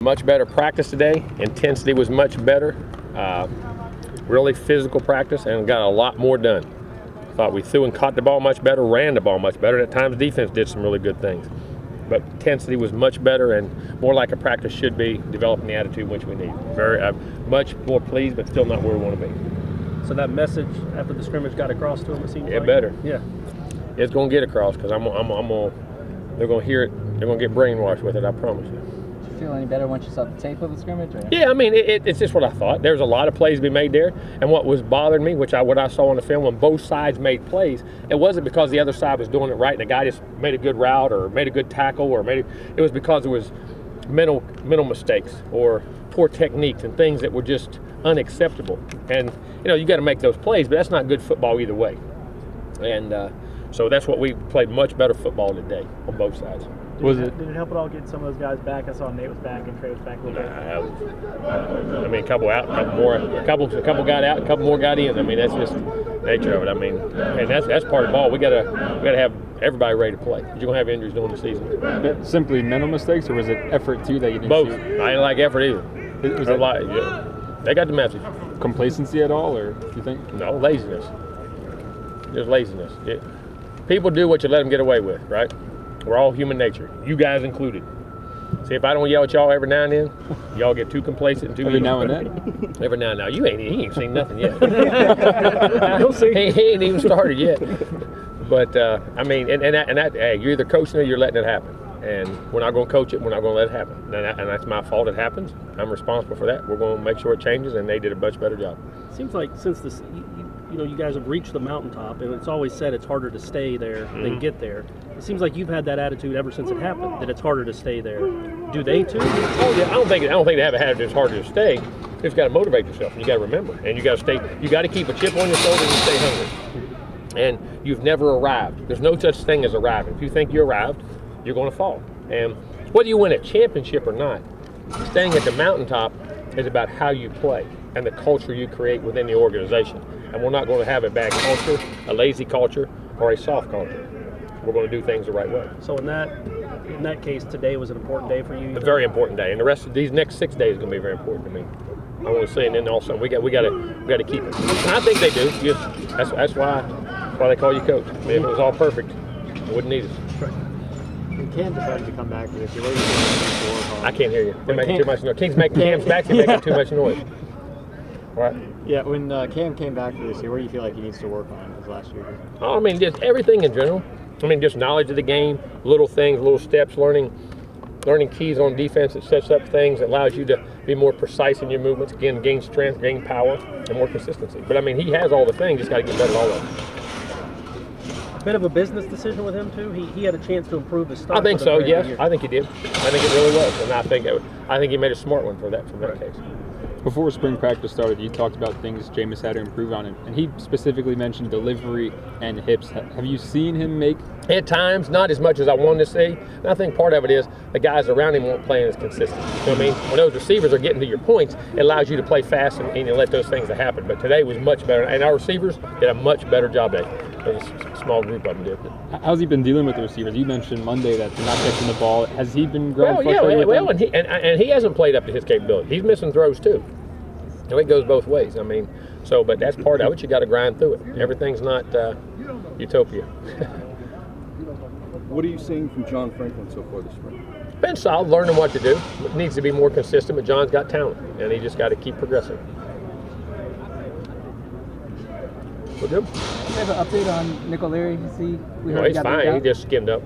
Much better practice today. Intensity was much better. Really physical practice, and got a lot more done. Thought we threw and caught the ball much better, ran the ball much better. At times, defense did some really good things. But intensity was much better and more like a practice should be, developing the attitude which we need. Very much more pleased, but still not where we want to be. So that message after the scrimmage got across to them, it seems like? It better. Yeah. It's going to get across because they're going to hear it. They're going to get brainwashed with it, I promise you. Did you feel any better once you saw the tape of the scrimmage? Or? Yeah, I mean, it's just what I thought. There's a lot of plays to be made there. And what was bothering me, what I saw on the film, when both sides made plays, it wasn't because the other side was doing it right and the guy just made a good route or made a good tackle or it was because there was mental mistakes or poor techniques and things that were just unacceptable. And, you got to make those plays, but that's not good football either way. And so that's what we played much better football today on both sides. Did it help at all get some of those guys back? I saw Nate was back and Trey was back a little bit. I mean, a couple out, a couple more. A couple got out, a couple more got in. I mean, that's just nature of it. I mean, and that's part of the ball. We gotta have everybody ready to play. You're gonna have injuries during the season. Simply mental mistakes, or was it effort too that you didn't Both. see? I didn't like effort either. Was it They got the message. Complacency at all, or do you think? No, laziness. Just laziness. People do what you let them get away with, right? We're all human nature, you guys included. See, if I don't yell at y'all every now and then, y'all get too complacent and too every now and then. Every now and then. He ain't seen nothing yet. He ain't even started yet. But I mean, hey, you're either coaching or you're letting it happen. And we're not going to coach it. We're not going to let it happen. And that's my fault. It happens. I'm responsible for that. We're going to make sure it changes, and they did a much better job. Seems like since this, you guys have reached the mountaintop, and it's always said it's harder to stay there than get there. It seems like you've had that attitude ever since it happened, that it's harder to stay there. Do they too? Oh yeah, I don't think they have a attitude it's harder to stay. You just got to motivate yourself. And you got to remember, and you got to stay. You got to keep a chip on your shoulder and stay hungry. And you've never arrived. There's no such thing as arriving. If you think you arrived, you're going to fall. And whether you win a championship or not, staying at the mountaintop is about how you play and the culture you create within the organization. And we're not going to have a bad culture, a lazy culture, or a soft culture. We're going to do things the right way. So in that case, today was an important day for you? A very important day, and the rest of these next 6 days is going to be very important to me. I want to say, and then also we got to keep it. And I think they do. That's why they call you coach. I mean, if it was all perfect, it wouldn't need us. When Cam decided to come back to this, what do you think? I can't hear you. They're making too much noise. Cam's back. They're making too much noise. Right. Yeah, when Cam came back for this year, what do you feel like he needs to work on his last year? Oh, I mean, just everything in general. I mean, just knowledge of the game, little things, little steps, learning keys on defense that sets up things, that allows you to be more precise in your movements, again, gain strength, gain power, and more consistency. But I mean, he has all the things, just got to get better at all of them. Bit of a business decision with him too. He had a chance to improve his start. I think so. Yes, I think he did. I think it really was, and I think he made a smart one for that case. Before spring practice started, you talked about things Jameis had to improve on, and he specifically mentioned delivery and hips. Have you seen him make? At times, not as much as I wanted to see. And I think part of it is the guys around him weren't playing as consistent. You know what I mean? When those receivers are getting to your points, it allows you to play fast and you let those things happen. But today was much better, and our receivers did a much better job today. There's a small group of them did. How's he been dealing with the receivers? You mentioned Monday that they're not catching the ball. Has he been growing frustrated with them? And he hasn't played up to his capability. He's missing throws too. And it goes both ways. I mean, but that's part of it. You got to grind through it. Everything's not utopia. What are you seeing from John Franklin so far this spring? Been solid, learning what to do. It needs to be more consistent, but John's got talent, and he just got to keep progressing. We're good. Do you have an update on Nick O'Leary? He's fine. He just skinned up.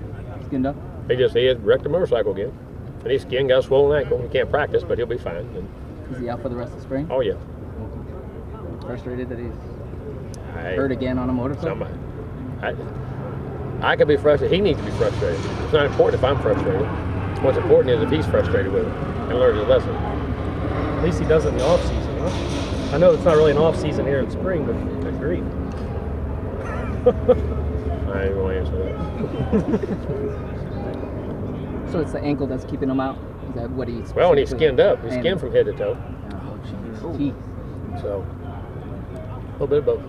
Skinned up? He had wrecked a motorcycle again. And his skin got a swollen ankle. He can't practice, but he'll be fine. Is he out for the rest of spring? Oh, yeah. Frustrated that he's hurt again on a motorcycle? I could be frustrated. He needs to be frustrated. It's not important if I'm frustrated. What's important is if he's frustrated with it and learns his lesson. At least he does it in the off season, huh? I know it's not really an off season here in spring, but good grief. I ain't going to answer that. So it's the ankle that's keeping him out? Is that what he's? Well, when he's skinned up, he's skinned from head to toe. Oh, jeez. So, a little bit of both.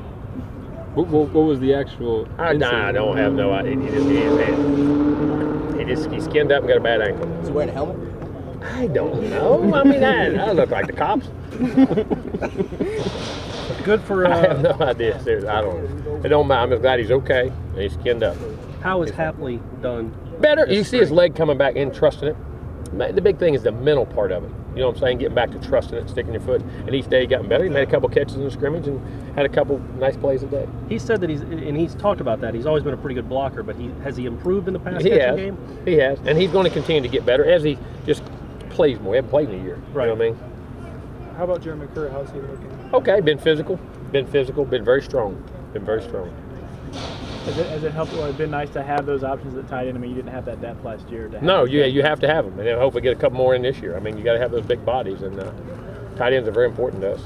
What was the actual? I don't have no idea. He skinned up and got a bad ankle. Is he wearing a helmet? I don't know. I mean, I look like the cops. Good for. I have no idea. Seriously, I don't know. It don't matter. I'm just glad he's okay and he's skinned up. How is Hapley done? Better. this You see his spring? leg coming back and trusting it. The big thing is the mental part of it. You know what I'm saying? Getting back to trusting it, sticking your foot. And each day he gotten better. He made a couple catches in the scrimmage and had a couple nice plays a day. He said that he's talked about that. He's always been a pretty good blocker, but has he improved in the pass He catching has. game? He has. And he's going to continue to get better as he just plays more. He hasn't played in a year. Right. You know what I mean? How about Jeremy Kerr? How's he looking? Okay, been physical, been very strong, been very strong. Has it helped? Well, it's been nice to have those options at tight end. I mean, you didn't have that depth last year. No, you have to have them, and then hopefully get a couple more in this year. I mean, you got to have those big bodies, and tight ends are very important to us.